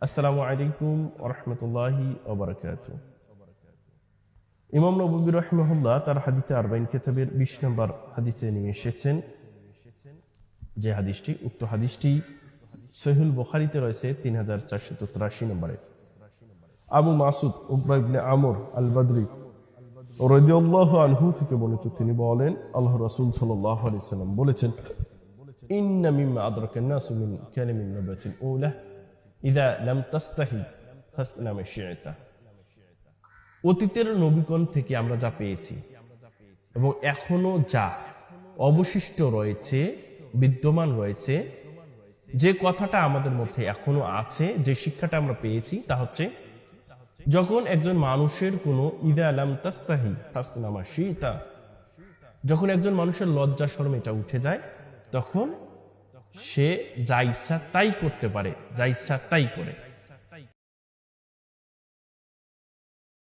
আসসালামু আলাইকুম ওয়া রাহমাতুল্লাহি ওয়া বারাকাতুহু। ইমাম নববী রাহিমাহুল্লাহ তার হাদিসে 40 কিতাবের 20 নম্বর হাদিসে নিয়ে এসেছেন যে হাদিসটি, উক্ত হাদিসটি সহিহুল বুখারীতে রয়েছে 3483 নম্বরে। আবু মাসুদ উকবা ইবনে আমর আল বদরি রাদিয়াল্লাহু আনহু থেকে বর্ণিত, তিনি বলেন আল্লাহর রাসূল সাল্লাল্লাহু আলাইহি সাল্লাম বলেছেন, ইন্না মিম্মা আদরাকান নাসু মিন কালামিন নাবাতিল উলা ইদা লাম তাস্তাহি ফাসনা মা শি'তা। অতীতের নবীগণ থেকে আমরা যা পেয়েছি এবং এখনো যা অবশিষ্ট রয়েছে, বিদ্যমান রয়েছে, যে কথাটা আমাদের মধ্যে এখনো আছে, যে শিক্ষাটা আমরা পেয়েছি তা হচ্ছে, যখন একজন মানুষের কোনো ইদা লাম তাস্তাহি ফাসনা মা শি'তা, যখন একজন মানুষের লজ্জা শরম এটা উঠে যায়, তখন সে যা ইচ্ছা তাই করতে পারে, যা ইচ্ছা তাই করে।